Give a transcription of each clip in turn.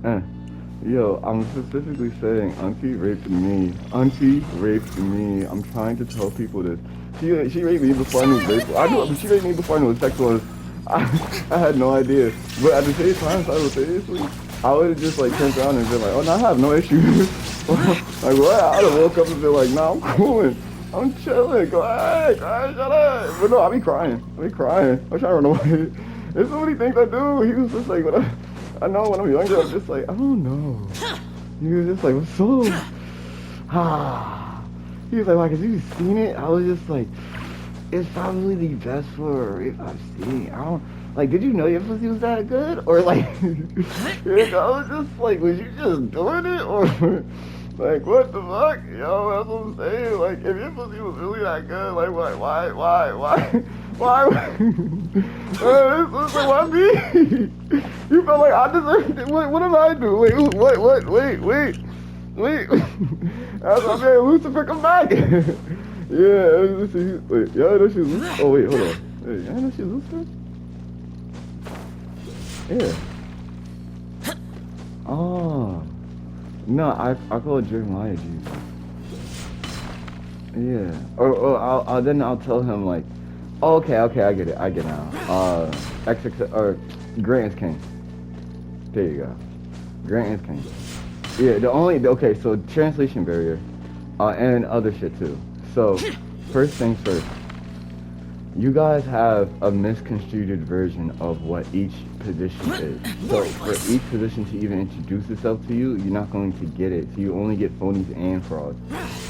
Eh. Yo, I'm specifically saying Auntie raped me. Auntie raped me. I'm trying to tell people this. She raped me before I knew rape. I knew she raped me before I knew what sex was. I, I had no idea. But at the same time, simultaneously, I would have just like turned around and been like, oh no, I have no issues. Like what? I would have woke up and been like, nah, I'm cooling. I'm chilling. Go ahead, shut up. But no, I be crying. I be crying. I'm trying to run away. There's so many things I do. He was just like, what? I know when I'm younger, I'm just like, I don't know. He was just like, what's so? Ah. He was like, why, cause you seen it? I was just like, it's probably the best for a rape I've seen. I don't, like, did you know your pussy was that good? Or like, I was just like, was you just doing it? Or like, what the fuck? Yo, that's what I'm saying. Like, if your pussy was really that good, like, why? This was like, why me? You felt like I deserved it. What did I do? Wait, wait. That's what I'm saying. Lucifer, come back. Yeah, wait, yeah, I know she's Lucifer. Oh, wait, hold on. Wait, I know she's Lucifer? Yeah. Oh. No, I call it Jeremiah Jesus. Yeah. Or I'll tell him like, oh, okay, I get it now. XX or Grant is king. There you go. Grant is king. Yeah, okay, so translation barrier, and other shit too. So, first things first. You guys have a misconstrued version of what each position is. So for each position to even introduce itself to you, you're not going to get it. So you only get phonies and frauds.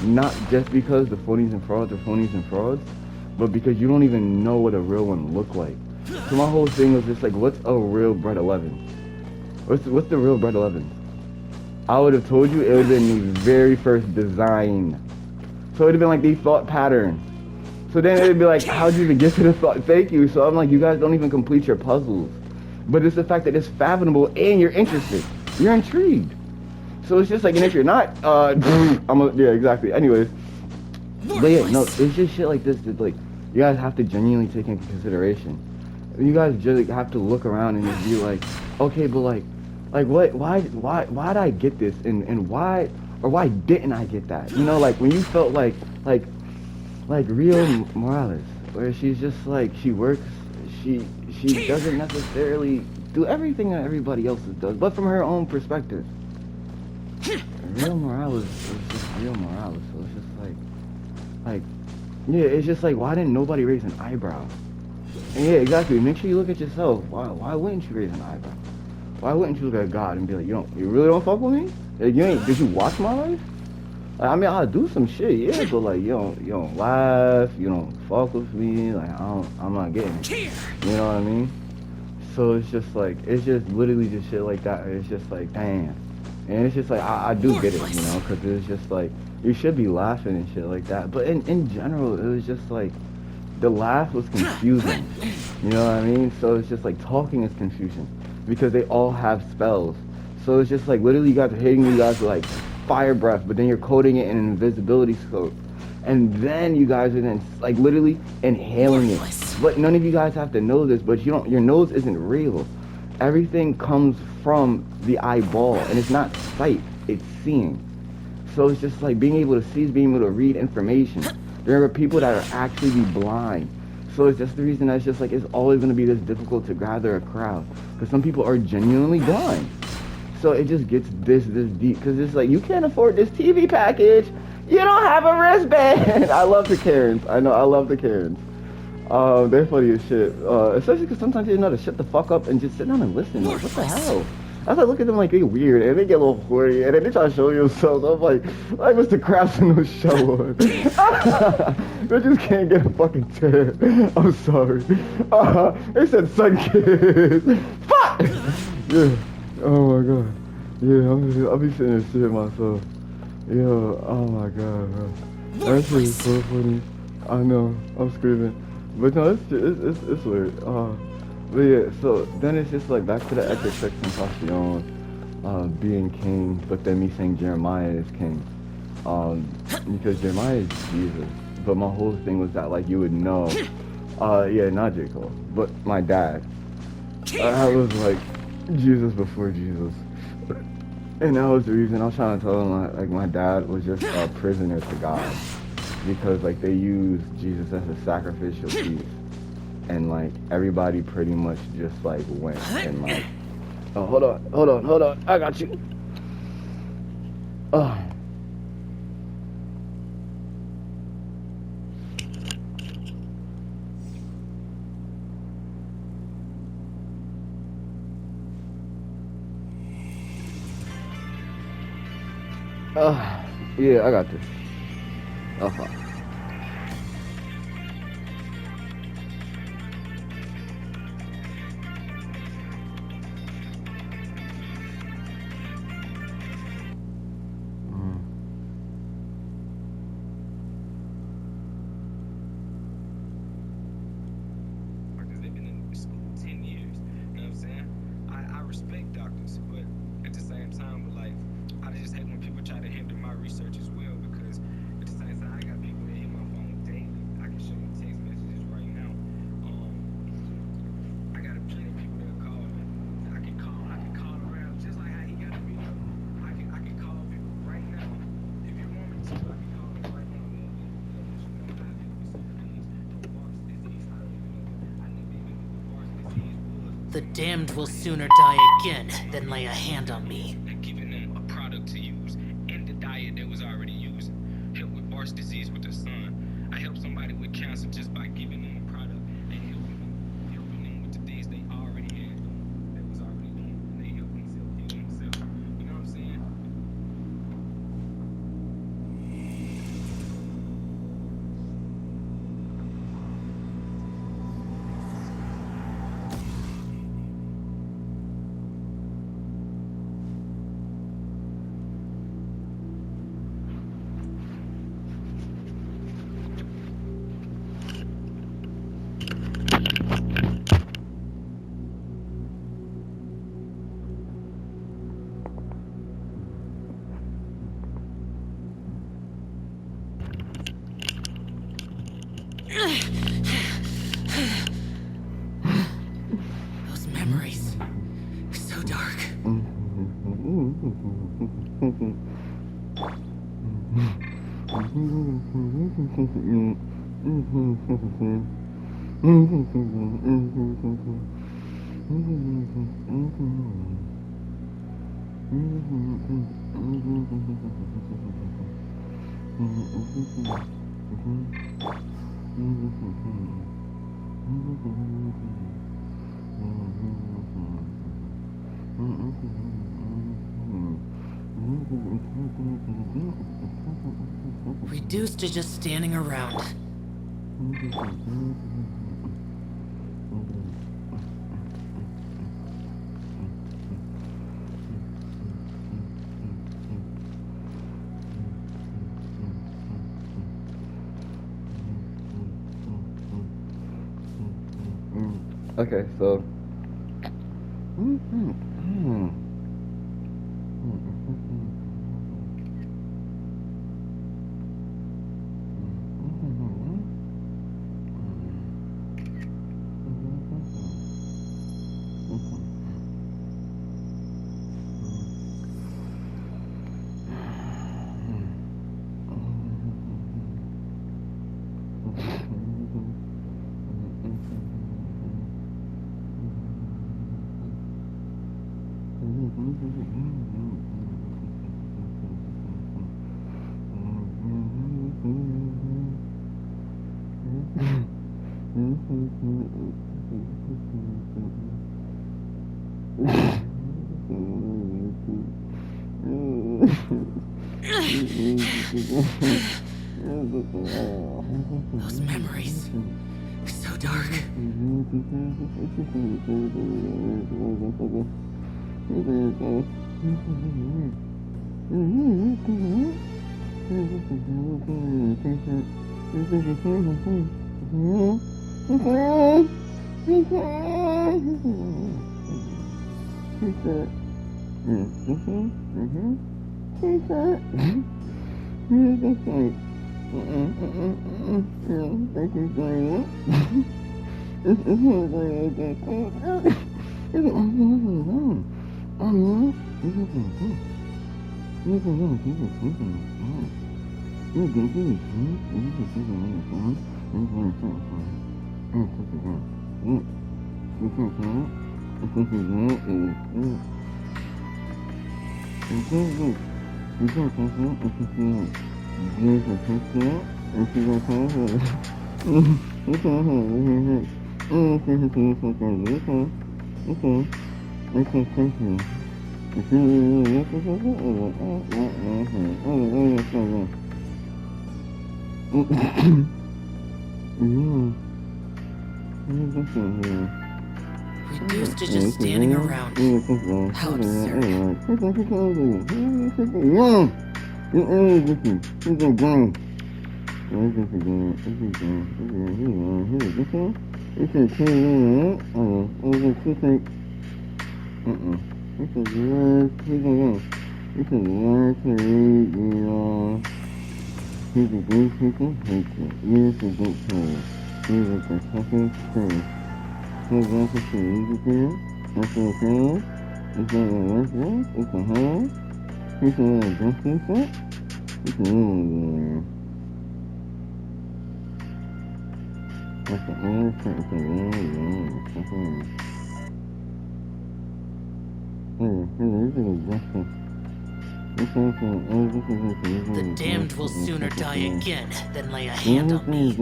Not just because the phonies and frauds are phonies and frauds, but because you don't even know what a real one look like. So my whole thing was just like, what's a real bread 11? What's the real bread 11? I would have told you it would have been the very first design. So it would have been like the thought pattern. So then it'd be like, how'd you even get to the thought? Thank you. So I'm like, you guys don't even complete your puzzles. But it's the fact that it's fathomable and you're interested. You're intrigued. So it's just like, and if you're not, yeah, exactly. Anyways. But yeah, no, it's just shit like this that like, you guys have to genuinely take into consideration. You guys just have to look around and just be like, okay, but like what, why did I get this? And why didn't I get that? You know, like when you felt like Rio Morales, where she's just like, she works, she doesn't necessarily do everything that everybody else does, but from her own perspective. Rio Morales is just Rio Morales, so it's just like, yeah, it's just like, why didn't nobody raise an eyebrow? And yeah, exactly, make sure you look at yourself. Why wouldn't you raise an eyebrow? Why wouldn't you look at God and be like, you really don't fuck with me? Like, did you watch my life? Like, I mean, I'll do some shit, yeah, but like, you don't laugh, you don't fuck with me, like, I'm not getting it. You know what I mean? So it's just like, it's just literally just shit like that. It's just like, damn. And it's just like, I do get it, you know, because it's just like, you should be laughing and shit like that. But in general, it was just like, the laugh was confusing. You know what I mean? So it's just like, talking is confusing because they all have spells. So it's just like, literally you guys are hitting you guys with like fire breath, but then you're coating it in an invisibility scope. And then you guys are then like literally inhaling it. But none of you guys have to know this, but your nose isn't real. Everything comes from the eyeball, and it's not sight, it's seeing. So it's just like being able to see is being able to read information. There are people that are actually blind. So it's just the reason that it's just like, it's always going to be this difficult to gather a crowd. Because some people are genuinely blind. So it just gets this deep. Because it's like, you can't afford this TV package. You don't have a wristband. I love the Karens. I know, I love the Karens. They're funny as shit. Especially because sometimes you know to shut the fuck up and just sit down and listen. Like, what the hell? I was like, look at them like they weird, and they get a little horny, and then they try to show themselves. I'm like Mr. Krabs in the show on. They just can't get a fucking chair. I'm sorry. They said sun kiss. Fuck! Yeah. Oh my god. Yeah, I'll be sitting there shit myself. Yo, oh my god, bro. That shit is so funny. I know, I'm screaming. But no, it's weird. But yeah, so then it's just like back to the Equisex Tentacion, being king, but then me saying Jeremiah is king. Because Jeremiah is Jesus. But my whole thing was that like you would know, yeah, not J. Cole, but my dad. I was like, Jesus before Jesus. And that was the reason I was trying to tell him, like my dad was just a prisoner to God, because like they used Jesus as a sacrificial piece, and like everybody pretty much just like went and like, oh hold on, I got you. Oh. Yeah, I got this. Okay. The damned will sooner die again than lay a hand on me. Giving them a product to use in the diet that was already used. Help with Bart's disease with their son. I helped somebody with cancer just by giving them a product and helping them with the things they already had that was already doing. And they helped themselves heal themselves. You know what I'm saying? Those memories. So dark. Reduced to just standing around. Okay, so. Those memories. So dark. Reduced to just standing around. How absurd. The damned will sooner die again than lay a hand on me.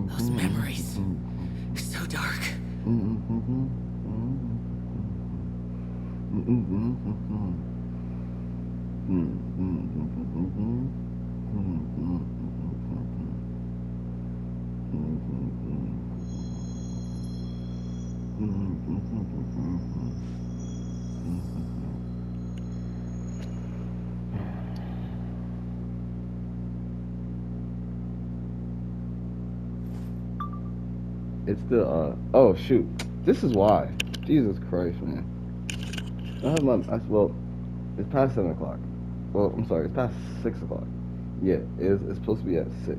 Those memories. So dark. It's the oh shoot, this is why. Jesus Christ, man. I have my well, it's past 7 o'clock. Well, I'm sorry, it's past 6 o'clock. Yeah, it's supposed to be at 6.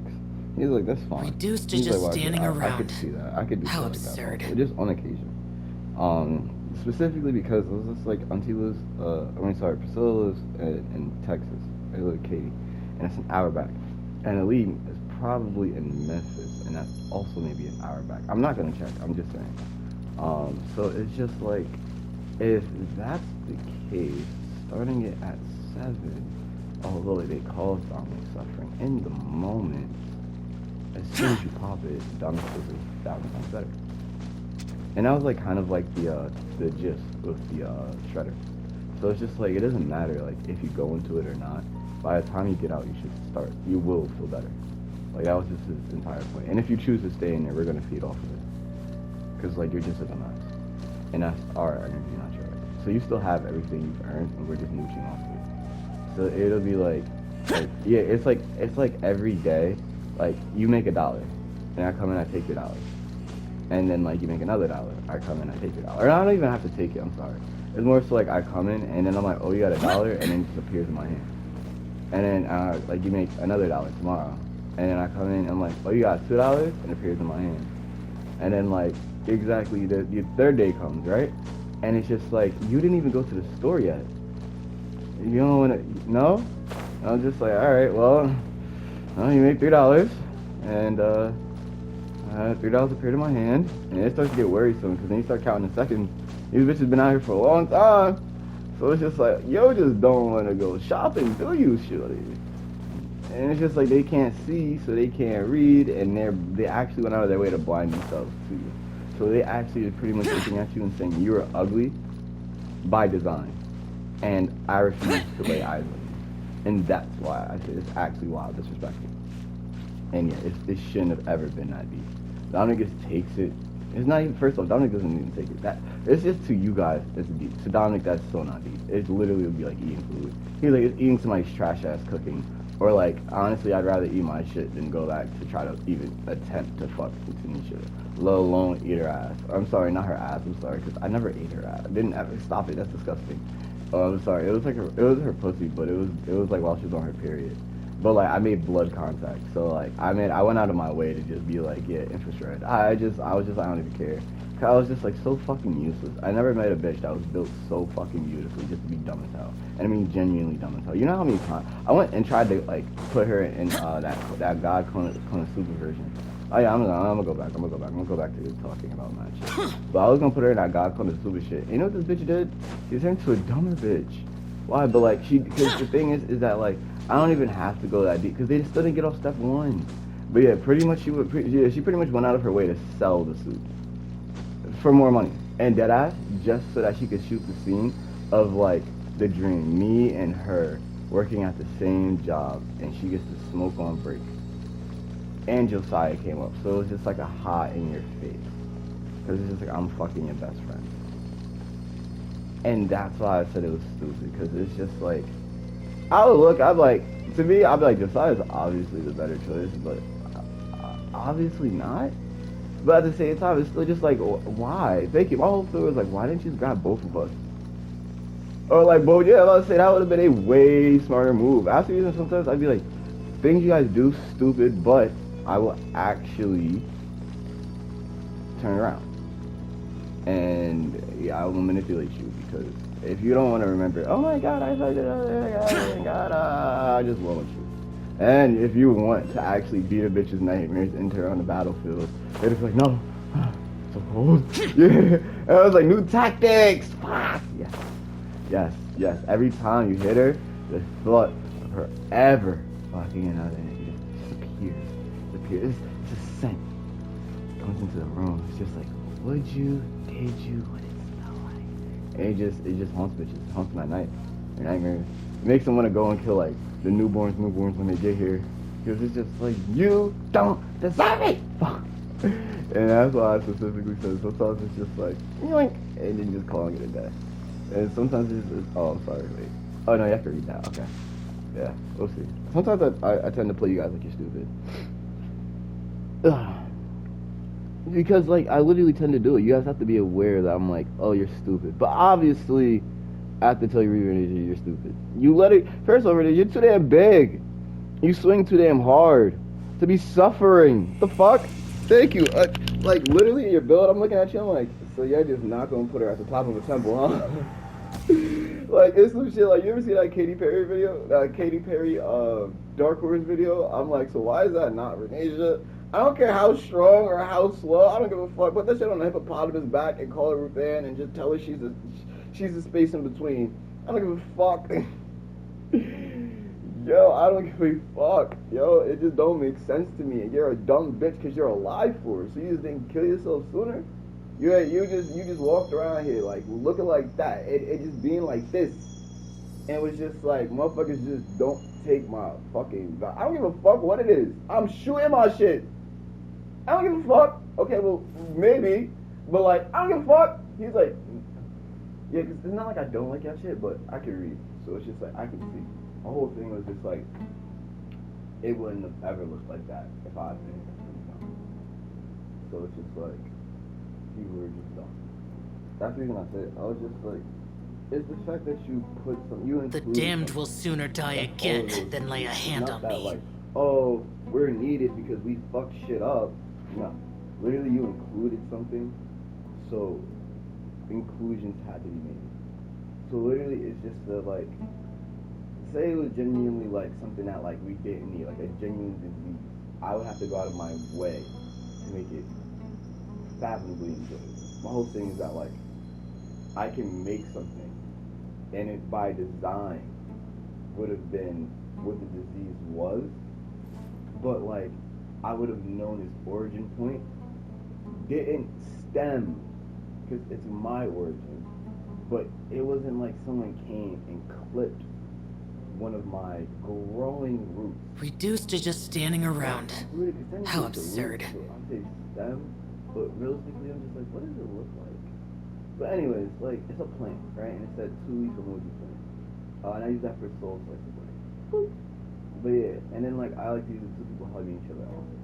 He's like, that's fine. Reduced to He's just like, standing I around. could see that. I could do How something like absurd. that. Just on occasion. Specifically because it was just like Auntie Liz, Priscilla lives in Texas. They live in Katy, and it's an hour back. And the lead is probably in Memphis, and that's also maybe an hour back. I'm not gonna check. I'm just saying. So it's just like, if that's the case, starting it at 7, although they cause Dominic suffering in the moment, as soon as you pop it, Dominic is 1,000 times better. And that was like kind of like the gist with the shredder. So it's just like, it doesn't matter like if you go into it or not. By the time you get out, you should start. You will feel better. Like that was just his entire point. And if you choose to stay in there, we're gonna feed off of it. Cause like you're just as a mess. And that's our energy, not yours. So you still have everything you've earned, and we're just mooching off of it. So it'll be like yeah, it's like every day, like you make $1, and I come in, I take your $. And then like you make another $, I come in, I take your $. Or I don't even have to take it, I'm sorry. It's more so like I come in and then I'm like, oh, you got $1, and then it just appears in my hand. And then like you make another $1 tomorrow, and then I come in and I'm like, oh, you got $2, and it appears in my hand. And then like exactly the third day comes, right? And it's just like, you didn't even go to the store yet. You don't want to, no? I'm just like, all right, well, you make $3, and $3 appeared in my hand, and it starts to get worrisome because then you start counting the seconds. These bitches been out here for a long time, so it's just like, yo, just don't want to go shopping, do you, shorty? And it's just like they can't see, so they can't read, and they actually went out of their way to blind themselves to you. So they actually are pretty much looking at you and saying you're ugly by design, and I refuse to lay eyes on you. And that's why I say it's actually wild disrespectful. And yeah, it shouldn't have ever been that deep. Dominic just takes it. It's not even, first off, Dominic doesn't even take it. It's just to you guys, it's deep. To Dominic, that's so not deep. It literally would be like eating food. He's like, it's eating somebody's trash ass cooking. Or like, honestly, I'd rather eat my shit than go back to try to even attempt to fuck Tanisha, let alone eat her ass. I'm sorry, not her ass, I'm sorry, because I never ate her ass. I didn't ever, stop it, that's disgusting. Oh, I'm sorry, it was her pussy, but it was like while she was on her period. But like I made blood contact, so like I went out of my way to just be like, yeah, infrared. I was just like, I don't even care. Cause I was just like so fucking useless. I never met a bitch that was built so fucking beautifully just to be dumb as hell. And I mean genuinely dumb as hell. You know how many times I went and tried to like put her in that God Konosuba version. Oh yeah, I'm gonna go back. I'm gonna go back to talking about my shit. But I was gonna put her in that God Konosuba shit. And you know what this bitch did? She turned into a dumber bitch. Why? But like because the thing is that like I don't even have to go that deep because they still didn't get off step 1. But yeah, pretty much she pretty much went out of her way to sell the suit for more money and deadass just so that she could shoot the scene of like the dream, me and her working at the same job, and she gets to smoke on break. And Josiah came up, so it was just like a hot in your face because it's just like I'm fucking your best friend. And that's why I said it was stupid, because it's just like, I'd be like, Josiah's obviously the better choice, but obviously not. But at the same time, it's still just like, why? Thank you. My whole thing was like, why didn't you just grab both of us? Or like, both, yeah, let's say that would have been a way smarter move. After using sometimes, I'd be like, things you guys do, stupid, but I will actually turn around. And yeah, I will manipulate you, because if you don't want to remember, oh my god, I thought I just won't you. And if you want to actually beat a bitch's nightmares into her on the battlefield, they're just like, no, so cold. Yeah, and I was like, new tactics. Yes. Every time you hit her, the thought of her ever walking in out there, it just disappears. It's a scent. It comes into the room. It's just like, would you? Did you? What did it smell like? And it just haunts bitches. It haunts them at night. Your nightmares. It makes them want to go and kill like the newborns when they get here, because it's just like, you don't deserve it. And that's why I specifically said sometimes it's just like yoink, and then just calling it a day. And sometimes it's oh, I'm sorry, wait. Oh no, you have to read that. Okay. Yeah, we'll see. Sometimes I tend to play you guys like you're stupid. Because like I literally tend to do it. You guys have to be aware that I'm like, oh, you're stupid. But obviously, I have to tell you you're stupid. You let it. First of all, you're too damn big. You swing too damn hard to be suffering. The fuck? Thank you. Like literally in your build, I'm looking at you. I'm like, so you're just not gonna put her at the top of a temple, huh? Like it's some shit. Like you ever see that Katy Perry video? Katy Perry Dark Horse video, I'm like, so why is that not Renasia? I don't care how strong or how slow. I don't give a fuck. Put that shit on a hippopotamus back and call her Ruthann and just tell her she's a space in between. I don't give a fuck. Yo, I don't give a fuck. Yo, it just don't make sense to me. And you're a dumb bitch because you're alive for it. So you just didn't kill yourself sooner? You just walked around here like looking like that. It just being like this. And it was just like, motherfuckers just don't take my fucking... I don't give a fuck what it is. I'm shooting my shit. I don't give a fuck. Okay, well, maybe. But like, I don't give a fuck. He's like... Yeah, because it's not like I don't like that shit, but I can read. So it's just like, I can see. My whole thing was just like, it wouldn't have ever looked like that if I had been dumb. So it's just like, people were just dumb. That's the reason I said it. I was just like, it's the fact that you put some, you The include damned something. will sooner die That's again all it is. than lay a hand Not on that, me. like, oh, we're needed because we fucked shit up. No. Literally, you included something, so inclusions had to be made. So literally, it's just the, like, say it was genuinely, like, something that, like, we didn't need, like a genuine disease. I would have to go out of my way to make it fathomably enjoyable. My whole thing is that, like, I can make something, and it by design would have been what the disease was, but like I would have known its origin point didn't stem because it's my origin, but it wasn't like someone came and clipped one of my growing roots. Reduced to just standing around. Really, 'cause then How it's the absurd. root, so I'd say stem, but realistically I'm just like, what does it look like? But anyways, like, it's a plant, right? And it said 2 leaf emoji plant. And I use that for soul slice away. Boop. But yeah, and then like, I like to use it to people hugging each other also.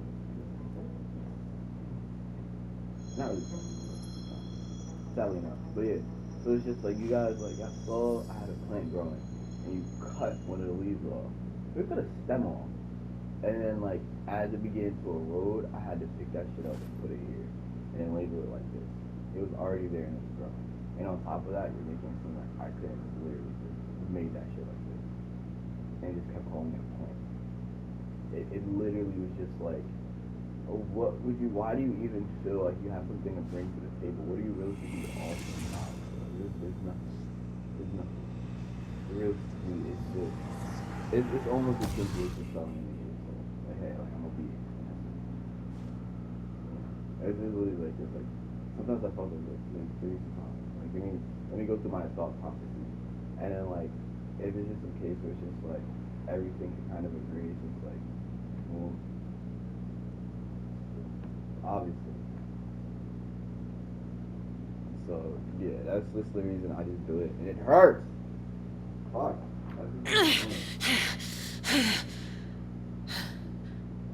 Not really. Sadly not. But yeah, so it's just like, you guys, like, I saw I had a plant growing, and you cut one of the leaves off. We cut a stem off. And then like, as it began to erode, I had to pick that shit up and put it here. And then label it like this. It was already there and it was growing. And on top of that, you're making it seem like I couldn't literally just made that shit like this. And just kept calling it a plant. It literally was just like, oh, why do you even feel like you have something to bring to the table? What do you really think you offer now? There's nothing. There's nothing. Realistically, it's just, it's almost as simple as just telling me, like, hey, like, I'm gonna be it. It's literally like, it's like, sometimes I felt like seriously, like, let me go through my thought processes, and then like, if it's just a case where it's just like everything can kind of agree, it's just like, well, obviously. So yeah, that's just the reason I just do it, and it hurts. Fuck.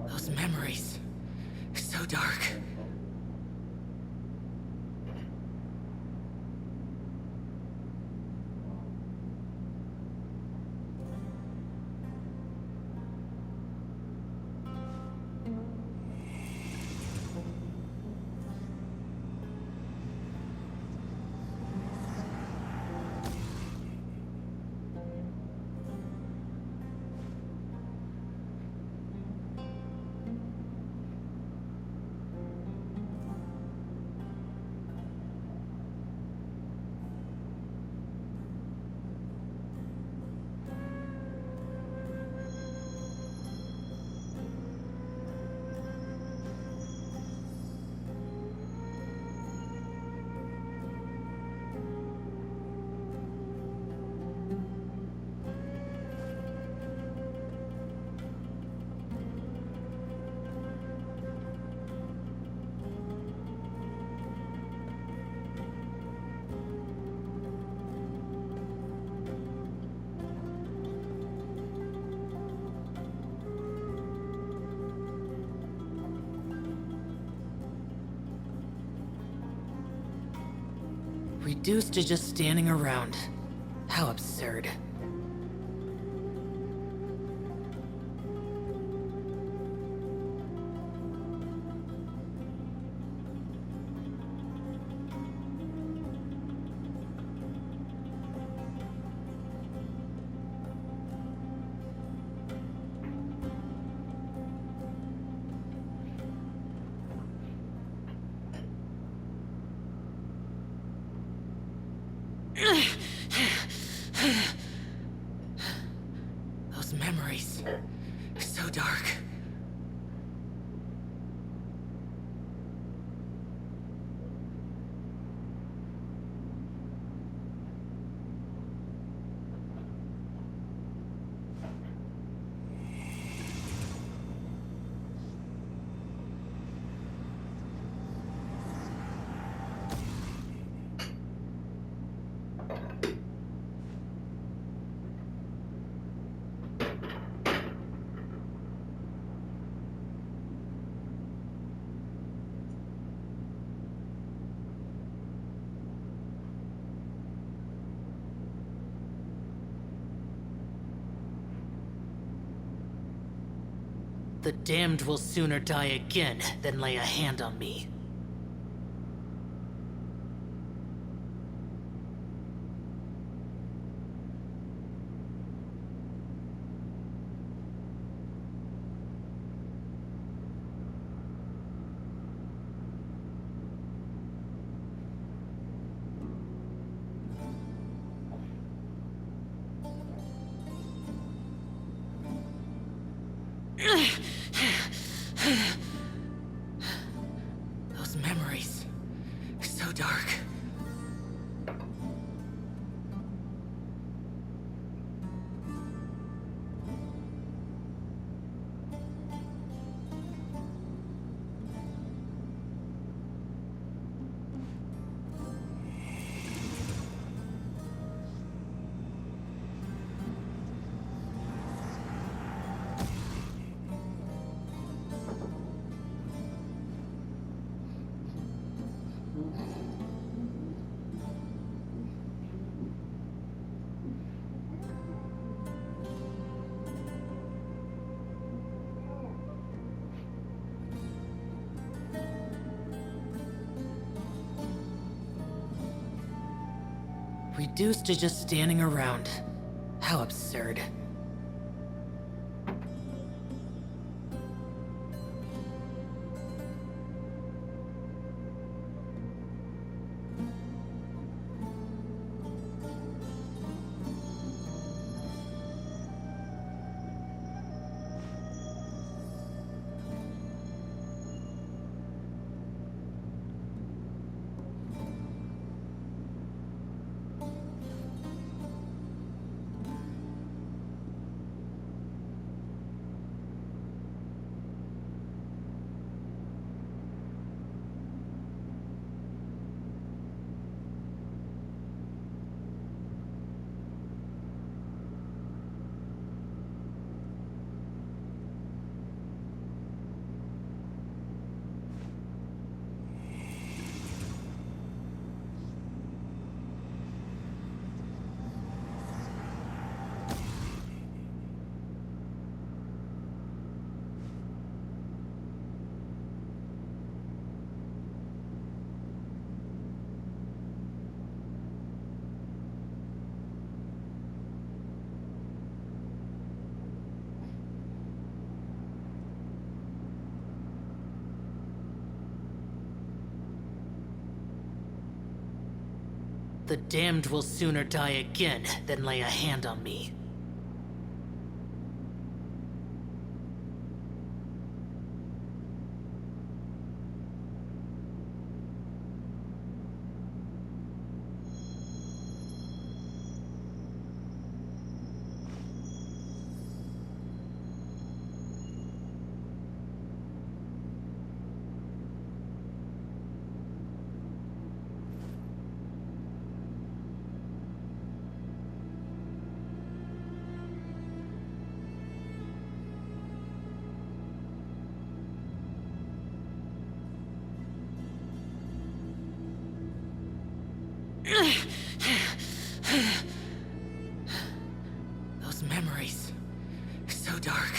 Those memories. So dark. Reduced to just standing around. How absurd. Those memories. So dark. The damned will sooner die again than lay a hand on me. Those memories. So dark. Reduced to just standing around. How absurd. The damned will sooner die again than lay a hand on me. Those memories. So dark.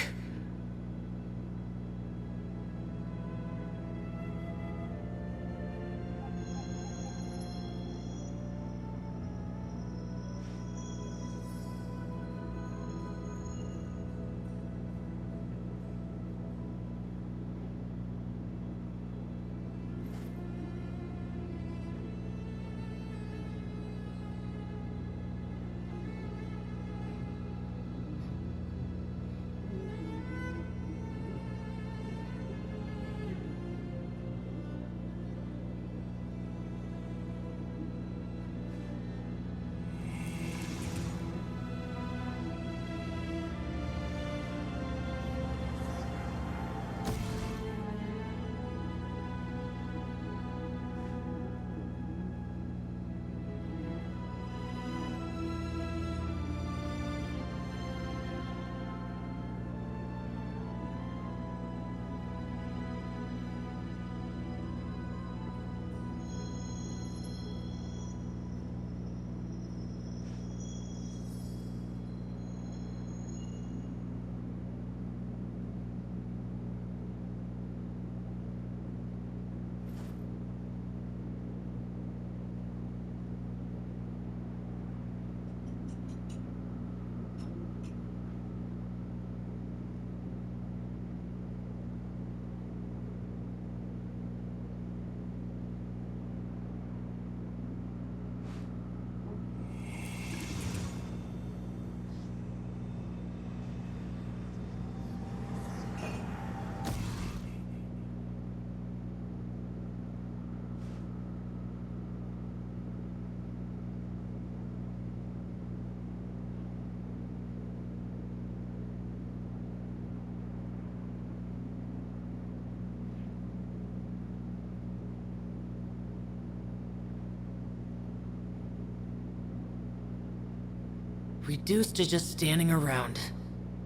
Reduced to just standing around.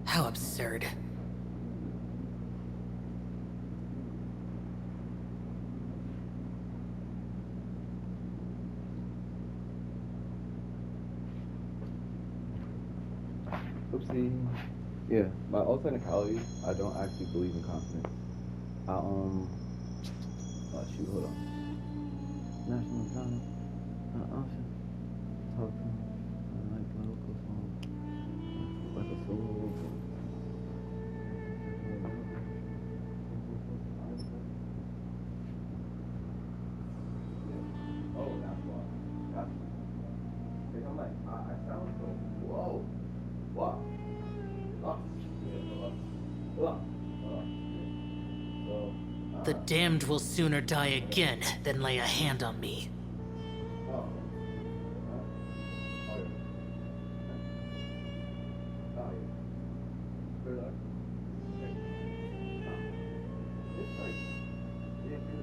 How absurd. Oopsie. Yeah, my technicality, I don't actually believe in confidence. Oh shoot, hold on. National Economic, option, talking, like local song, like a solo. Oh, that's why. That's why. Because I'm like, I sound so, whoa, wow. The damned will sooner die again than lay a hand on me.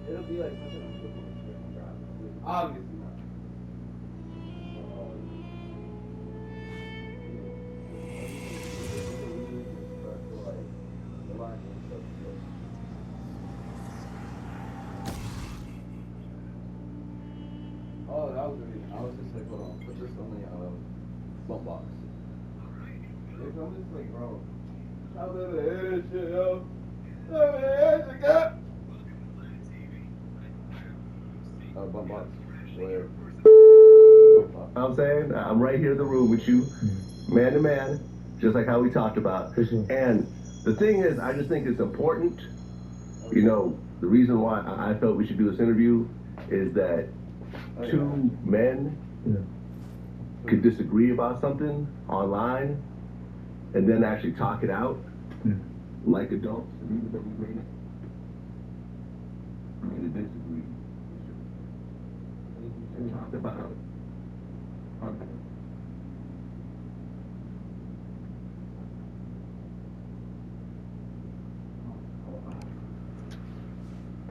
It'll be like something I'm looking at. Obviously not. Oh, that was the reason. I was just like, hold on, put this on the bump box. Like, I'm just like, bro, I'm in the head and shit, yo. I'm in the head, you got. Bump box. Where? I'm saying, I'm right here in the room with you, man to man, just like how we talked about. And the thing is, I just think it's important. You know, the reason why I felt we should do this interview is that two men could disagree about something online and then actually talk it out like adults. And even though we made a disagree. And talked about it.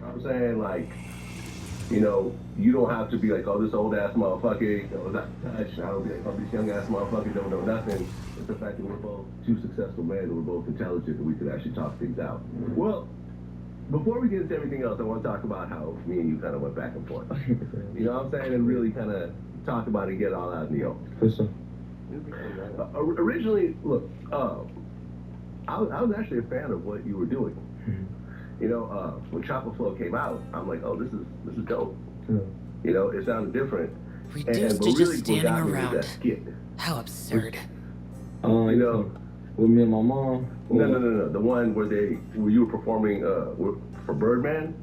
I'm saying, like, you know, you don't have to be like, oh, this old ass motherfucker, you know, not touched. I don't be like, oh, this young ass motherfucker don't know nothing. It's the fact that we're both two successful men and we're both intelligent and we could actually talk things out. Well, before we get into everything else, I want to talk about how me and you kind of went back and forth. You know what I'm saying? And really kind of talk about it and get it all out in the open. For sure. Originally, look, I was actually a fan of what you were doing. You know, when Chopper Flow came out, I'm like, oh, this is dope. You know, it sounded different. Reduced to just standing around. How absurd. You know, with me and my mom. No. The one where you were performing for Birdman.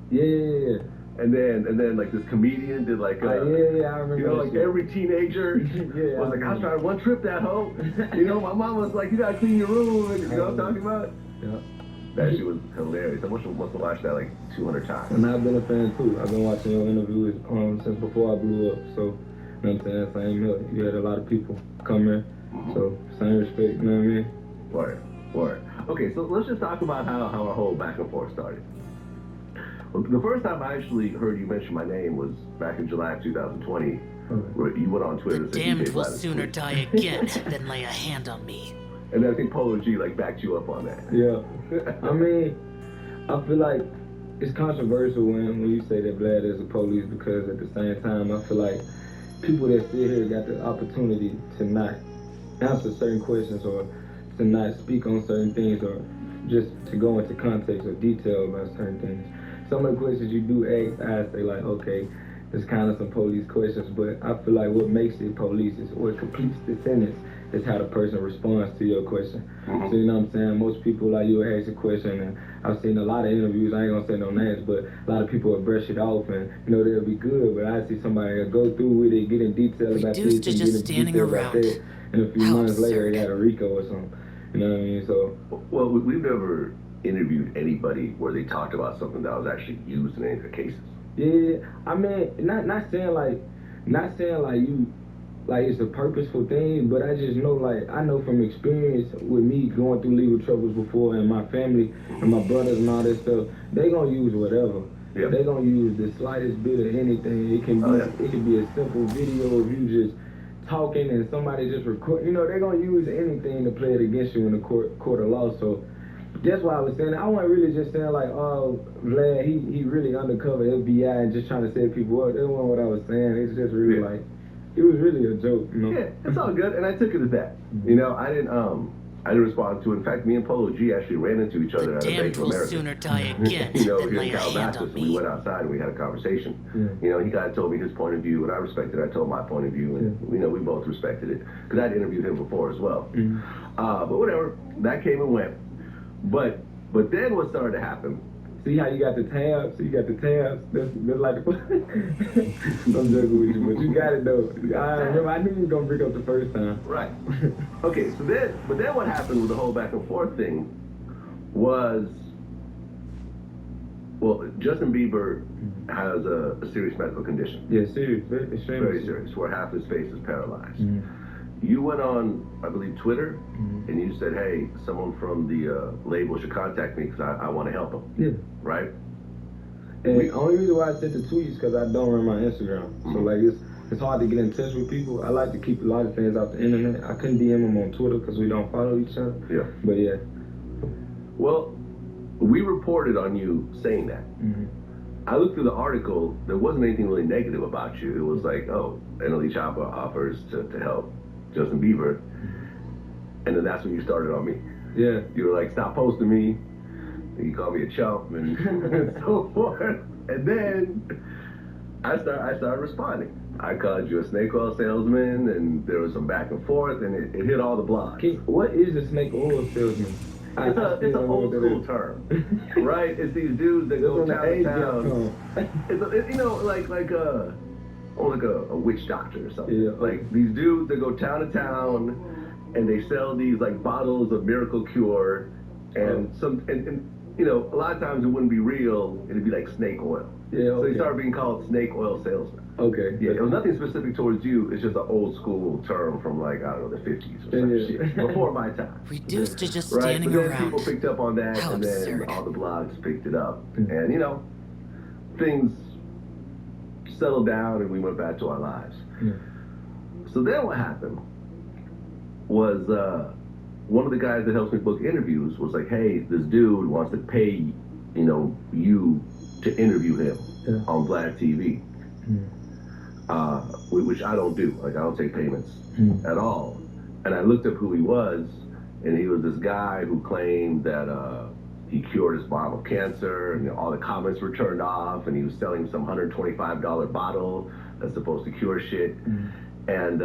Yeah. And then like this comedian did like I remember. You know, like every teenager Yeah, was like, I was trying to one trip that hoe. You know, my mom was like, you gotta clean your room. And, you know what I'm talking about? Yeah. That shit was hilarious. I must have watched that like 200 times. And I've been a fan too. I've been watching your interviews since before I blew up. So, you know what I'm saying? Same here. You had a lot of people come in. So, same respect, you know what I mean? Word. Okay, so let's just talk about how our whole back and forth started. Well, the first time I actually heard you mention my name was back in July of 2020, where you went on Twitter. The damned will sooner die again than lay a hand on me. And I think Polo G like backed you up on that. Yeah. I mean, I feel like it's controversial when you say that Vlad is a police, because at the same time, I feel like people that sit here got the opportunity to not answer certain questions or to not speak on certain things or just to go into context or detail about certain things. Some of the questions you do ask, I say like, okay, it's kind of some police questions, but I feel like what makes it police is what completes the sentence is how the person responds to your question. So you know what I'm saying? Most people, like, you ask a question, and I've seen a lot of interviews, I ain't gonna say no names, but a lot of people will brush it off and, you know, they'll be good, but I see somebody go through with it, get in detail about this, and get in detail about that, and a few months later they got a RICO or something. You know what I mean? So, well, we've never interviewed anybody where they talked about something that was actually used in any of the cases. Yeah, I mean, not saying like you, like it's a purposeful thing, but I just know, like, I know from experience with me going through legal troubles before, and my family and my brothers and all that stuff, they gonna use whatever. Yeah. They gonna use the slightest bit of anything. It can be it can be a simple video of you just talking and somebody just record, you know, they're gonna use anything to play it against you in the court of law. So that's why I was saying I wasn't really just saying like, oh, Vlad, he really undercover FBI and just trying to set people up. That wasn't what I was saying. It's just really like, it was really a joke, you know. Yeah, it's all good, and I took it as that. You know, I didn't respond to it. In fact, me and Polo G actually ran into each other The at a Bank damned of will America. sooner die again You know, than here lay in a hand Calabasas, on we me. went outside and we had a conversation. You know, he kind of told me his point of view, and I respected it. I told my point of view, and you know, we both respected it because I'd interviewed him before as well. But whatever, that came and went. But then what started to happen? See how you got the tabs? So you got the tabs. That's like I'm joking with you, but you got it though. I remember I knew you was gonna break up the first time. Right. Okay, so then what happened with the whole back and forth thing was, well, Justin Bieber has a serious medical condition. Yeah, serious, extremely Very serious, where half his face is paralyzed. Mm-hmm. You went on, I believe, Twitter, and you said, hey, someone from the label should contact me because I want to help him. Yeah. Right? And the only reason why I sent the tweets because I don't run my Instagram. So like it's hard to get in touch with people. I like to keep a lot of things off the internet. I couldn't DM them on Twitter because we don't follow each other. Yeah. But yeah. Well, we reported on you saying that. I looked through the article. There wasn't anything really negative about you. It was like, oh, NLE Choppa offers to help Justin Bieber. And then that's when you started on me. Yeah. You were like, stop posting me. And you called me a chump and so forth. And then I started responding. I called you a snake oil salesman, and there was some back and forth, and it hit all the blogs. What is a snake oil salesman? It's an old school term, right? It's these dudes that go town to town. It's you know, like a witch doctor or something. Yeah. Like these dudes that go town to town, and they sell these like bottles of miracle cure, and and you know, a lot of times it wouldn't be real. It'd be like snake oil. Yeah. So Okay. they started being called snake oil salesmen. Okay. Yeah, it was nothing specific towards you. It's just an old school term from like, I don't know, the 50s or some shit. Before my time. Reduced to just Right? standing But then around. people picked up on that, How and then absurd. all the blogs picked it up. And, you know, things settled down and we went back to our lives. So then what happened was one of the guys that helps me book interviews was like, hey, this dude wants to pay, you know, you to interview him on Vlad TV. Which I don't do. Like, I don't take payments at all. And I looked up who he was, and he was this guy who claimed that he cured his mom of cancer, and you know, all the comments were turned off, and he was selling some $125 bottle that's supposed to cure shit. And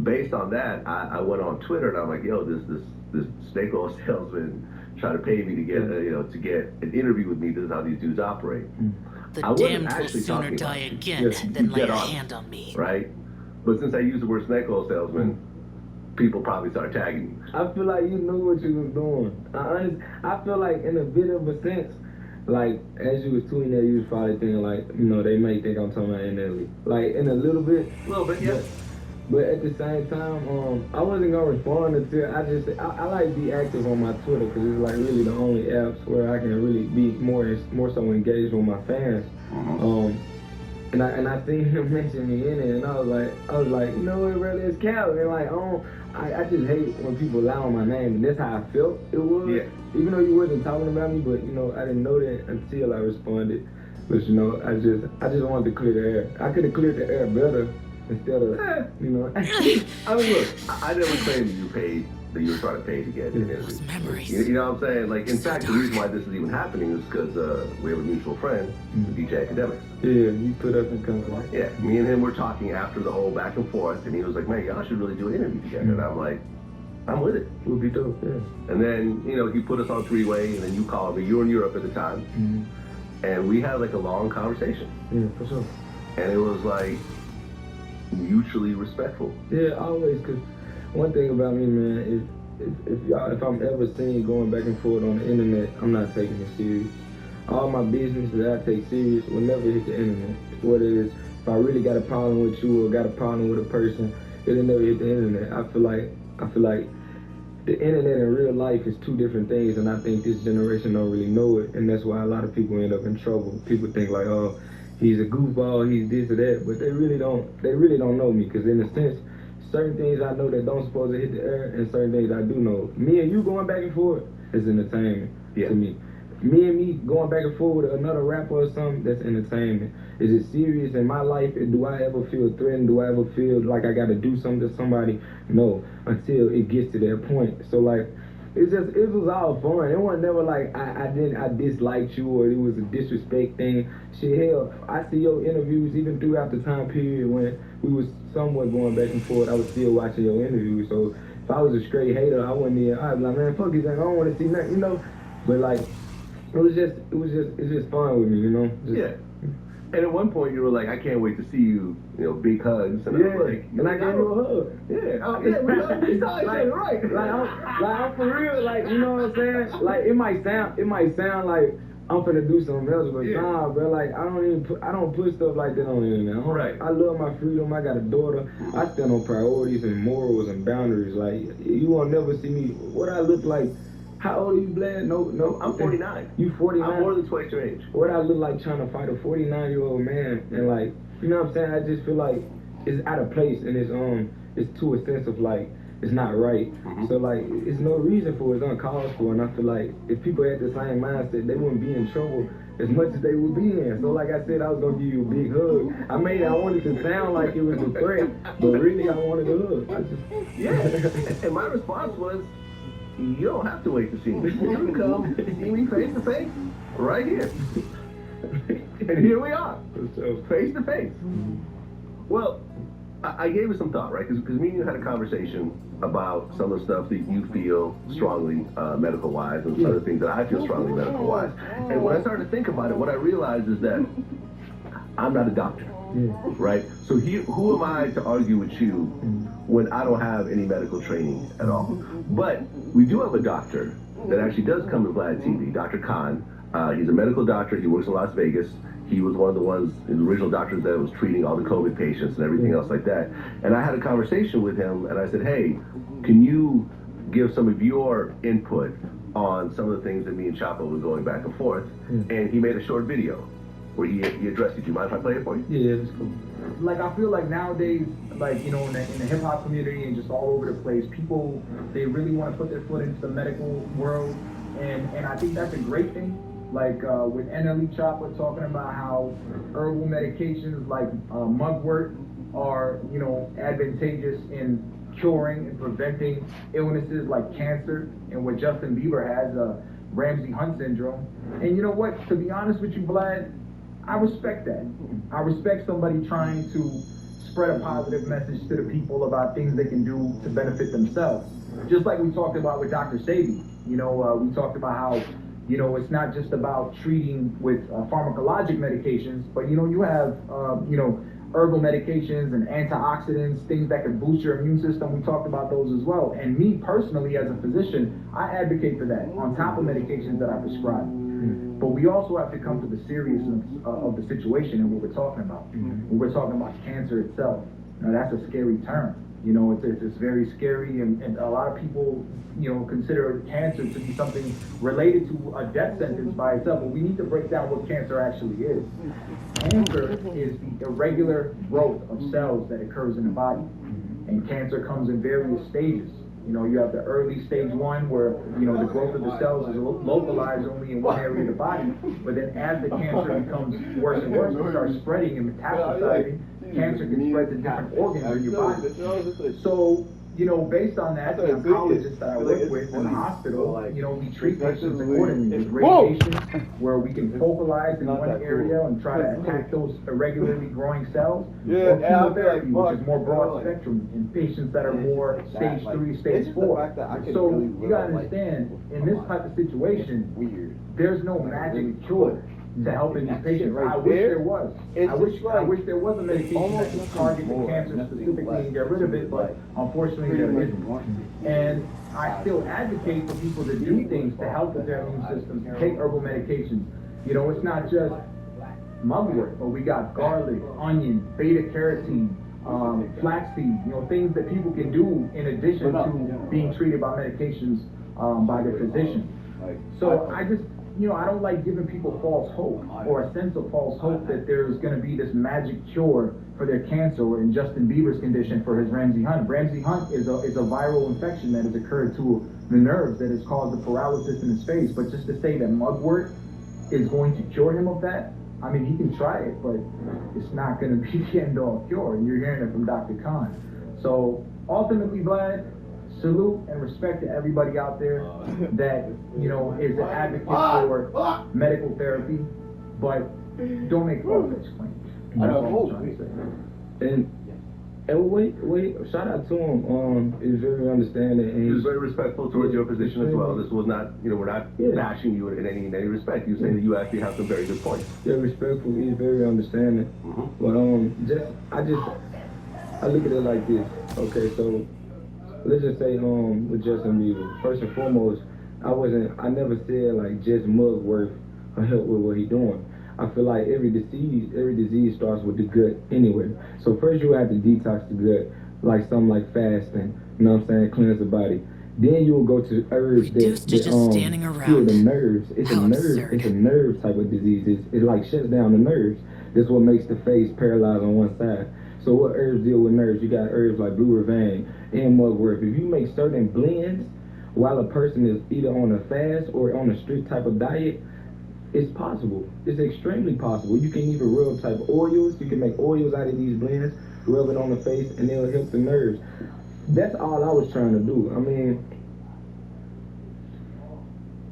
based on that, I went on Twitter, and I'm like, yo, this snake oil salesman tried to pay me to get you know, to get an interview with me. This is how these dudes operate. The I wasn't damned will actually sooner talking die about again you. than lay Get a on. hand on me. Right? But since I used the word snake oil salesman, people probably start tagging me. I feel like you knew what you was doing. I feel like in a bit of a sense, like as you was tweeting that, you was probably thinking like, you know, they may think I'm talking about NLE. Like in a little bit. A little bit, yeah. But at the same time, I wasn't gonna respond until I like to be active on my Twitter because it's like really the only apps where I can really be more so engaged with my fans. And I seen him mention me in it, and I was like, you know what, brother, it's Cal. And like, I just hate when people lie on my name, and that's how I felt it was. Yeah. Even though you wasn't talking about me, but you know, I didn't know that until I responded. But you know, I just wanted to clear the air. I could have cleared the air better instead of, you know. I mean, look, I never claimed that you were trying to pay to get an interview. Those memories. You know what I'm saying? Like, in So fact, the reason why this is even happening is because we have a mutual friend, DJ Academics. Yeah, you put us in contact. Yeah, me and him were talking after the whole back and forth, and he was like, man, y'all should really do an interview together. And I'm like, I'm with it. It would be dope, yeah. And then, you know, he put us on three-way, and then you called me. You were in Europe at the time. And we had like a long conversation. Yeah, for sure. And it was like mutually respectful. Yeah, always, because one thing about me, man, is if I'm ever seen going back and forth on the internet, I'm not taking it serious. All my business that I take serious will never hit the internet. Whether it's if I really got a problem with you or got a problem with a person, it'll never hit the internet. I feel like the internet and real life is two different things, and I think this generation don't really know it, and that's why a lot of people end up in trouble. People think like, oh, he's a goofball, he's this or that, but they really don't know me, because in a sense, certain things I know that don't supposed to hit the air, and certain things I do know. Me and you going back and forth is entertainment to me. Me going back and forth with another rapper or something, that's entertainment. Is it serious in my life? Do I ever feel threatened? Do I ever feel like I got to do something to somebody? No, until it gets to that point. So like, it was all fun. It wasn't never like I disliked you or it was a disrespect thing. Shit, hell, I see your interviews even throughout the time period when we was somewhat going back and forth. I was still watching your interviews. So if I was a straight hater, I wouldn't even. I'd be like, man, fuck you, I don't want to see nothing, you know. But like, it's just fun with me, you know. Yeah. And at one point you were like, I can't wait to see you, you know, big hugs. And I was like, and I gave you a hug. We saw each other, right? I'm for real, like, you know what I'm saying? Like, it might sound like I'm finna do something else, but nah, bro, like, I don't put stuff like that on the internet. Right. I love my freedom. I got a daughter. I stand on priorities and morals and boundaries. Like, you won't never see me. What I look like. How old are you, Blad? No. I'm 49. You 49? I'm more than twice your age. What I look like trying to fight a 49-year-old man, and like, you know what I'm saying? I just feel like it's out of place, and it's to a sense of like, it's not right. So like, it's no reason for it. It's uncalled for, and I feel like if people had the same mindset, they wouldn't be in trouble as much as they would be in. So like I said, I was gonna give you a big hug. I wanted to sound like it was a threat, but really I wanted a hug. And my response was, you don't have to wait to see me. You can come see me face to face right here. And here we are, face to face. Well, I gave it some thought, right? Because me and you had a conversation about some of the stuff that you feel strongly medical-wise and other things that I feel strongly medical-wise. And when I started to think about it, what I realized is that I'm not a doctor, right? So who am I to argue with you when I don't have any medical training at all? But we do have a doctor that actually does come to Vlad TV, Dr. Khan. He's a medical doctor. He works in Las Vegas. He was one of the original doctors that was treating all the COVID patients and everything else like that. And I had a conversation with him, and I said, hey, can you give some of your input on some of the things that me and Chapo were going back and forth? And he made a short video where he addressed it. Do you mind if I play it for you? Yeah, that's cool. Like, I feel like nowadays, like, you know, in the hip-hop community and just all over the place, people, they really want to put their foot into the medical world, and I think that's a great thing. Like, with NLE Chopper talking about how herbal medications like mugwort are, you know, advantageous in curing and preventing illnesses like cancer, and what Justin Bieber has, Ramsay Hunt syndrome. And you know what, to be honest with you, Vlad, I respect that. I respect somebody trying to spread a positive message to the people about things they can do to benefit themselves. Just like we talked about with Dr. Sabi. You know, we talked about how, you know, it's not just about treating with pharmacologic medications, but, you know, you have, you know, herbal medications and antioxidants, things that can boost your immune system. We talked about those as well. And me personally, as a physician, I advocate for that on top of medications that I prescribe. But we also have to come to the seriousness of the situation and what we're talking about. When we're talking about cancer itself, now that's a scary term. You know, it's very scary, and a lot of people, you know, consider cancer to be something related to a death sentence by itself. But we need to break down what cancer actually is. Cancer is the irregular growth of cells that occurs in the body, and cancer comes in various stages. You know, you have the early stage 1 where, you know, the growth of the cells is localized only in one area of the body, but then as the cancer becomes worse and worse, it starts spreading and metastasizing. Cancer can spread to different organs in your body. So, you know, based on that, the oncologists that I work with in the hospital, you know, we treat patients accordingly with radiation, where we can focalize in one area and try to attack those irregularly growing cells, or chemotherapy, which is more broad spectrum in patients that are more stage 3, stage 4. So you gotta understand, in this type of situation, there's no magic cure to helping these patients. I wish there was. I wish there was a medication that could target the cancer specifically and get rid of it, but unfortunately there isn't. And I still advocate for people to do things to help with their immune systems, take herbal medications. You know, it's not just mugwort, but we got garlic, onion, beta carotene, flaxseed, you know, things that people can do in addition to being treated by medications by their physician. So I don't like giving people false hope or a sense of false hope that there's going to be this magic cure for their cancer, or in Justin Bieber's condition for his Ramsay Hunt. Ramsay Hunt is a viral infection that has occurred to the nerves that has caused the paralysis in his face. But just to say that mugwort is going to cure him of that, I mean, he can try it, but it's not going to be the end-all cure. And you're hearing it from Dr. Khan. So ultimately, Vlad, salute and respect to everybody out there that, is an advocate for medical therapy, but don't make far-fetched claims. That's all I'm trying to say. And wait, shout out to him. He's very understanding. And He was very respectful towards your position as well. This was not, we're not bashing you in any respect. You're saying that you actually have some very good points. Yeah, respectful. He's very understanding. But I look at it like this. Okay, so let's just say with Justin Bieber. First and foremost, I never said like just mugwort or help with what he doing. I feel like every disease starts with the gut anyway. So first you have to detox the gut, like something like fasting, cleanse the body. Then you will go to herbs Reduced to just standing heal around. the nerves. It's How a nerve. absurd. It's a nerve type of disease. It like shuts down the nerves. That's what makes the face paralyzed on one side. So what herbs deal with nerves? You got herbs like blue vervain and mugwort. If you make certain blends while a person is either on a fast or on a strict type of diet, it's possible. It's extremely possible. You can even rub type of oils. You can make oils out of these blends, rub it on the face, and it'll help the nerves. That's all I was trying to do. I mean,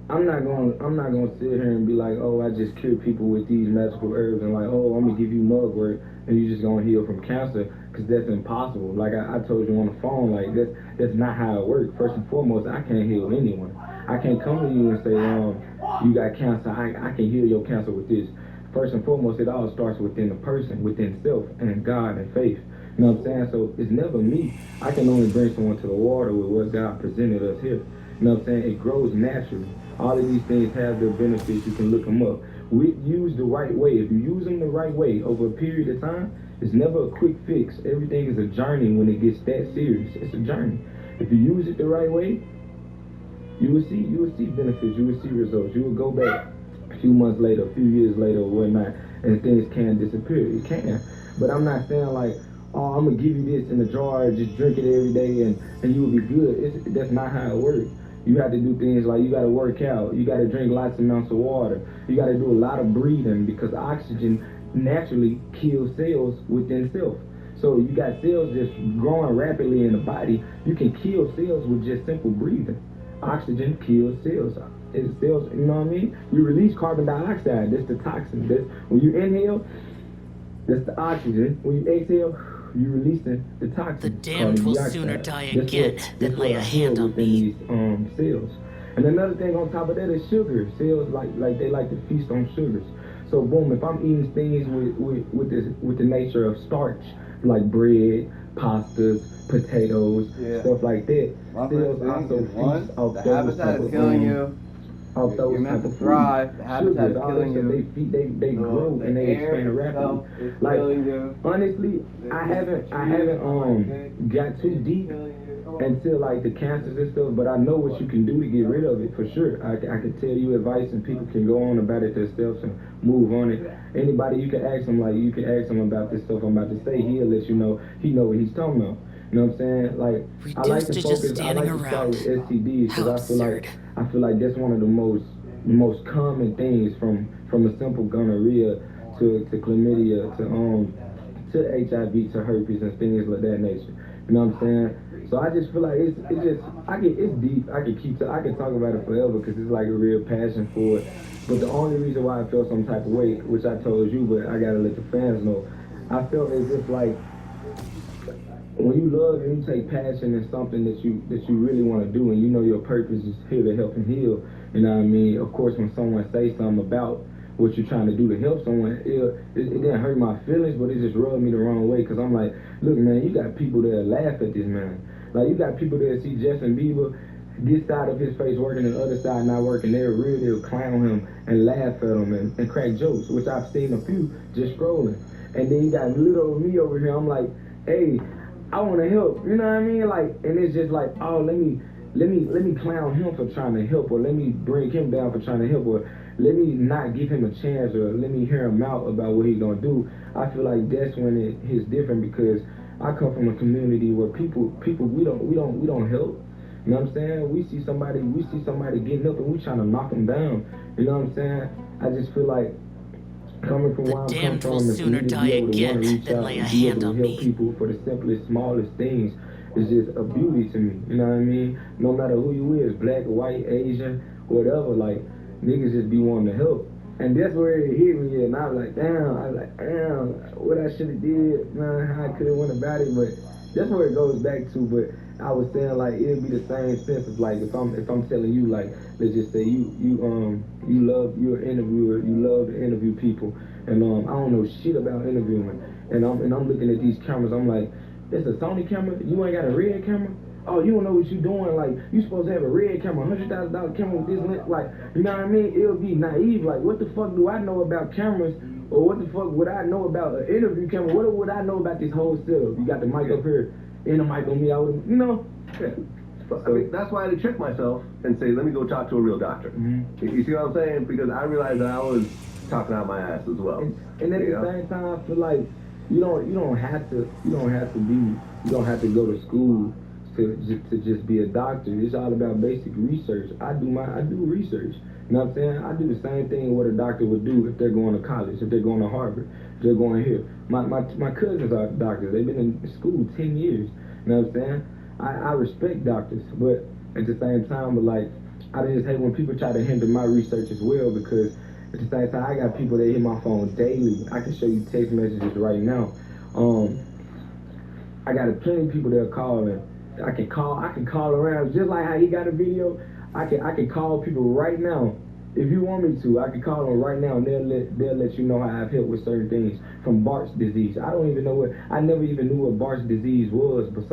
I'm not gonna sit here and be like, oh, I just cure people with these magical herbs and like, oh, I'm gonna give you mugwort and you just gonna heal from cancer, because that's impossible. Like I told you on the phone, like that's not how it works. First and foremost, I can't heal anyone. I can't come to you and say, you got cancer, I can heal your cancer with this. First and foremost, it all starts within the person, within self, and God and faith. You know what I'm saying? So it's never me. I can only bring someone to the water with what God presented us here. You know what I'm saying? It grows naturally. All of these things have their benefits. You can look them up. Use the right way. If you use them the right way over a period of time, it's never a quick fix. Everything is a journey when it gets that serious. It's a journey. If you use it the right way, you will see benefits. You will see results. You will go back a few months later, a few years later, or whatnot, and things can disappear. It can. But I'm not saying like, oh, I'm gonna give you this in a jar, just drink it every day, and you will be good. That's not how it works. You have to do things like you got to work out. You got to drink lots of amounts of water. You got to do a lot of breathing, because oxygen naturally kills cells within self. So you got cells just growing rapidly in the body. You can kill cells with just simple breathing. Oxygen kills cells. Cells, you know what I mean? You release carbon dioxide. That's the toxin. When you inhale, that's the oxygen. When you exhale, you releasing the toxin. The damned will sooner die again than lay a hand on me. These cells. And another thing on top of that is sugar. Cells like they like to feast on sugars. So boom, if I'm eating things with the nature of starch, like bread, pastas, potatoes, stuff like that, cells also feast off the those habitat type is of killing you. Off those You're meant type to of thrive. food. The habitat is Sugars, killing you. They grow and they expand rapidly. Like honestly, I haven't got too deep until like the cancers and stuff, but I know what you can do to get rid of it for sure. I can tell you advice, and people can go on about it themselves and move on it. Anybody, you can ask him about this stuff I'm about to say. He'll let you know. He know what he's talking about. You know what I'm saying? Like I like to focus. I like to start with STDs because I feel like that's one of the most common things from a simple gonorrhea to chlamydia to HIV to herpes and things like that nature. You know what I'm saying? So I just feel like it's deep. I can talk about it forever because it's like a real passion for it. But the only reason why I felt some type of way, which I told you, but I gotta let the fans know, I felt as if like when you love and you take passion in something that you really want to do, and you know your purpose is here to help and heal, you know what I mean? Of course, when someone says something about what you're trying to do to help someone, it didn't hurt my feelings, but it just rubbed me the wrong way, because I'm like, look, man, you got people that laugh at this man. Like, you got people that see Justin Bieber, this side of his face working and the other side not working. They'll clown him and laugh at him and crack jokes, which I've seen a few just scrolling. And then you got little me over here. I'm like, hey, I want to help. You know what I mean? Like, and it's just like, oh, let me clown him for trying to help, or let me bring him down for trying to help, or let me not give him a chance, or let me hear him out about what he's gonna do. I feel like that's when it's different, because I come from a community where people we don't help. You know what I'm saying? We see somebody getting up and we trying to knock them down. You know what I'm saying? I just feel like coming from The where I'm coming damned from, will and for sooner me to die be able to again want to reach than out lay a and be hand able to on help me. people for the simplest, smallest things is just a beauty to me. You know what I mean? No matter who you is, black, white, Asian, whatever, like, niggas just be wanting to help. And that's where it hit me, and I was like, damn, what I should have did, man, how I could have went about it, but that's where it goes back to. But I was saying, like, it'd be the same sense of, like, if I'm telling you, like, let's just say you're an interviewer, you love to interview people, and I don't know shit about interviewing, and I'm looking at these cameras, I'm like, that's a Sony camera, you ain't got a red camera? Oh, you don't know what you doing, like, you supposed to have a red camera, $100,000 camera with this lens, like, you know what I mean? It'll be naive, like, what the fuck do I know about cameras, or what the fuck would I know about an interview camera? What would I know about this whole setup? You got the mic up here, and the mic on me, I would, you know? Yeah. I mean, that's why I had to check myself and say, let me go talk to a real doctor. Mm-hmm. You see what I'm saying? Because I realized that I was talking out my ass as well. And at the same time, I feel like you don't have to go to school to just be a doctor. It's all about basic research. I do research. You know what I'm saying? I do the same thing what a doctor would do if they're going to college, if they're going to Harvard, if they're going here. My cousins are doctors. They've been in school 10 years. You know what I'm saying? I respect doctors, but at the same time, but like, I just hate when people try to hinder my research as well, because at the same time, I got people that hit my phone daily. I can show you text messages right now. I got plenty of people that are calling. I can call around, just like how he got a video. I can call people right now. If you want me to, I can call them right now, and they'll let you know how I've helped with certain things, from Bart's disease. I never even knew what Bart's disease was, but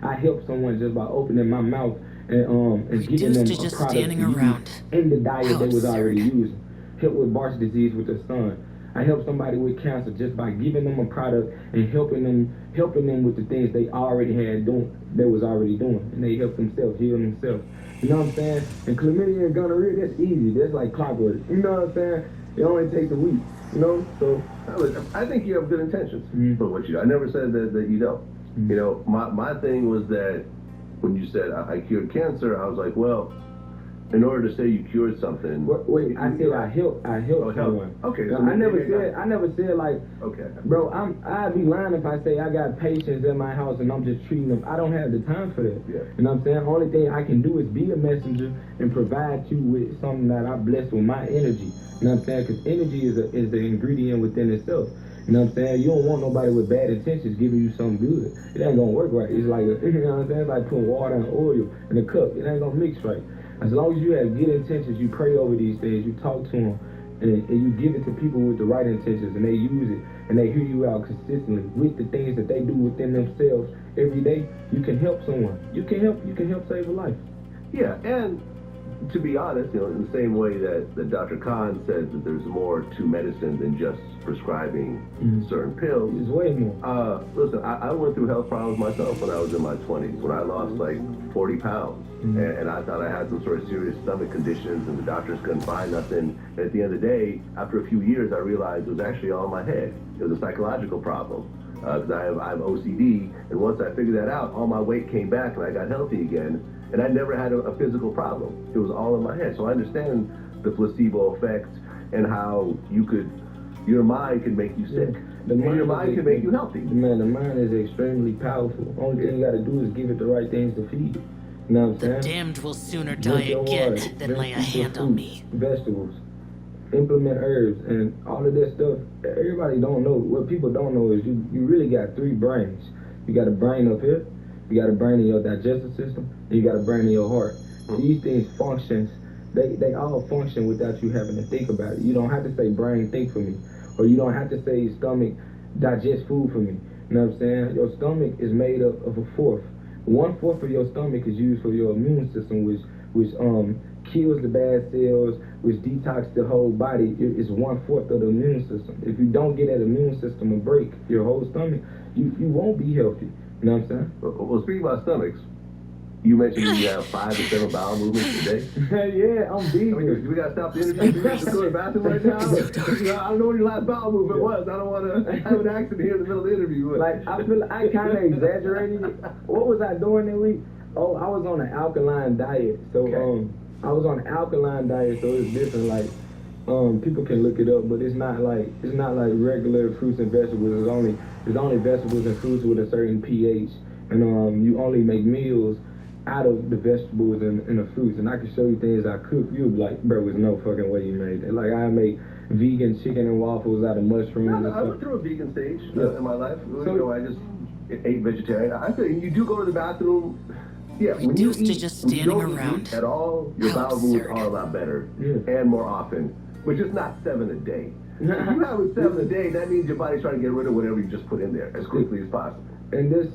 I helped someone just by opening my mouth and giving them Reduced to a just product standing to use around. in the diet How they was already absurd. using. Help with Bart's disease with their son. I helped somebody with cancer just by giving them a product and helping them with the things they already was already doing, and they helped themselves heal themselves. You know what I'm saying? And chlamydia and gonorrhea, that's easy. That's like clockwork. You know what I'm saying? It only takes a week. You know? So I think you have good intentions for what you do. I never said that you don't. Mm-hmm. You know, my thing was that when you said I cured cancer, I was like, well, in order to say you cured something. Wait, I said I helped someone. Okay. No, So I never said like, okay. bro, I'd be lying if I say I got patients in my house and I'm just treating them. I don't have the time for that. Yeah. You know what I'm saying? Only thing I can do is be a messenger and provide you with something that I bless with my energy. You know what I'm saying? Because energy is the ingredient within itself. You know what I'm saying? You don't want nobody with bad intentions giving you something good. It ain't gonna work right. It's like, you know what I'm saying? It's like putting water and oil in a cup. It ain't gonna mix right. As long as you have good intentions, you pray over these things, you talk to them, and you give it to people with the right intentions, and they use it, and they hear you out consistently with the things that they do within themselves every day, you can help someone. You can help save a life. Yeah, and to be honest, you know, in the same way that Dr. Khan says that there's more to medicine than just prescribing certain pills. There's way more. Listen, I went through health problems myself when I was in my 20s, when I lost like 40 pounds. And I thought I had some sort of serious stomach conditions, and the doctors couldn't find nothing. And at the end of the day, after a few years, I realized it was actually all in my head. It was a psychological problem. Because I have OCD, and once I figured that out, all my weight came back and I got healthy again. And I never had a physical problem. It was all in my head. So I understand the placebo effect and how your mind can make you sick. And your mind can make you healthy. Man, the mind is extremely powerful. Only thing you gotta do is give it the right things to feed it. You know what I'm saying? The damned will sooner Drink die your again water, than drink lay a your hand on fruit, me. Vegetables, implement herbs, and all of that stuff. Everybody don't know. What people don't know is you really got 3 brains. You got a brain up here, you got a brain in your digestive system, and you got a brain in your heart. These things functions, they all function without you having to think about it. You don't have to say brain think for me, or you don't have to say stomach digest food for me. You know what I'm saying? Your stomach is made up of a fourth. 1/4 of your stomach is used for your immune system, which kills the bad cells, which detox the whole body. It's 1/4 of the immune system. If you don't get that immune system a break, your whole stomach, you won't be healthy. You know what I'm saying? Well, speaking about stomachs, You mentioned you have 5 to 7 bowel movements a day. Yeah, I'm vegan. We gotta stop the interview. Do we have to go to the bathroom right now? I don't know what your last bowel movement was. I don't want to have an accident here in the middle of the interview. But. Like, I feel I kind of exaggerated it. What was I doing that week? Oh, I was on an alkaline diet. So, I was on an alkaline diet, so it's different. Like, people can look it up, but it's not like regular fruits and vegetables. It's only vegetables and fruits with a certain pH, and you only make meals out of the vegetables and the fruits. And I can show you things I cook. You'll be like, bro, there's no fucking way you made that. Like, I make vegan chicken and waffles out of mushrooms. I went through a vegan stage in my life. I just ate vegetarian. I feel you do go to the bathroom. Yeah, when you Reduced to eat, just when you standing don't around. eat at all, your How bowel movements absurd. are a lot better Yeah. and more often, but just not 7 a day. If you have it 7 a day, that means your body's trying to get rid of whatever you just put in there as quickly as possible. And this,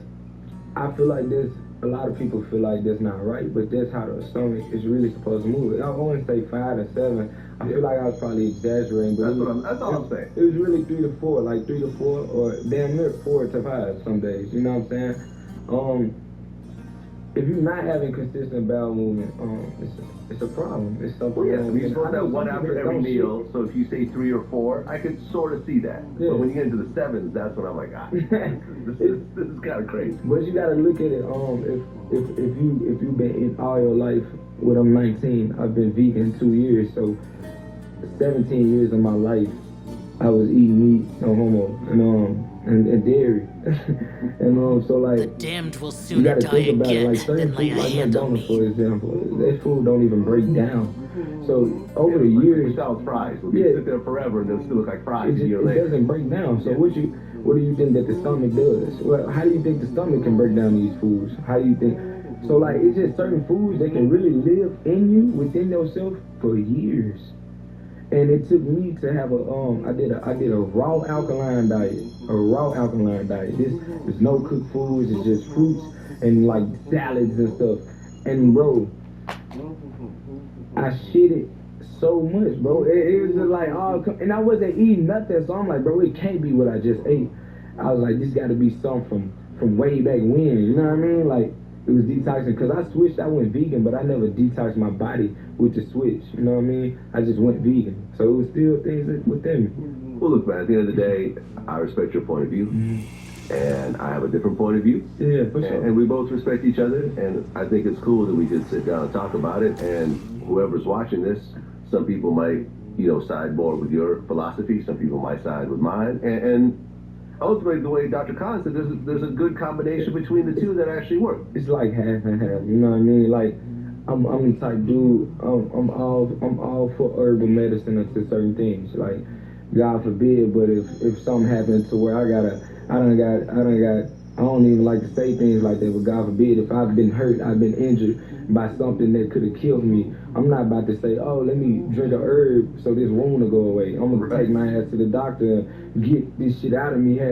I feel like this, a lot of people feel like that's not right, but that's how the stomach is really supposed to move. I wouldn't say 5 to 7. I feel like I was probably exaggerating, but That's all I'm saying. it was really 3 to 4, like 3 to 4, or damn near 4 to 5 some days. You know what I'm saying? If you're not having consistent bowel movement, it's a problem. It's something. Well, yes, wrong. we're And supposed I to know have one some after people every don't meal, shit. so if you say 3 or 4, I could sort of see that. Yeah. But when you get into the 7s, that's when I'm like, this is kind of crazy. But you gotta look at it. If you've been eating all your life, when I'm 19, I've been vegan 2 years, so 17 years of my life, I was eating meat, no homo, and dairy, and so like. The damned will You sooner gotta die think about it, again like certain than lay food, a like hand on McDonald's, for me. example, that food don't even break down. So over the years, McDonald's fries. Will Yeah. sit there forever and they'll still look like fries it a year it later. doesn't break down. So what do you think that the stomach does? Well, how do you think the stomach can break down these foods? How do you think? So like, it's just certain foods that can really live in you, within yourself, for years. And it took me to have I did a raw alkaline diet. There's no cooked foods, it's just fruits and like salads and stuff. And bro, I shit it so much, bro. It was just like, and I wasn't eating nothing, so I'm like, bro, it can't be what I just ate. I was like, this gotta be something from way back when, you know what I mean? Like, it was detoxing, because I switched, I went vegan, but I never detoxed my body with the switch, you know what I mean? I just went vegan, so it was still things within me. Well, look, man, at the end of the day, I respect your point of view, and I have a different point of view. Yeah, for sure. And we both respect each other, and I think it's cool that we could sit down and talk about it, and whoever's watching this, some people might, side more with your philosophy, some people might side with mine, and ultimately, the way Dr. Khan said, there's a good combination between the two that actually work. It's like half and half, you know what I mean? Like, I'm the type dude, I'm all for herbal medicine to certain things. Like, God forbid, but if something happens to where I don't even like to say things like that, but God forbid, if I've been hurt, I've been injured by something that could have killed me, I'm not about to say, oh, let me drink a herb so this wound will go away. I'm going to take my ass to the doctor and get this shit out of me.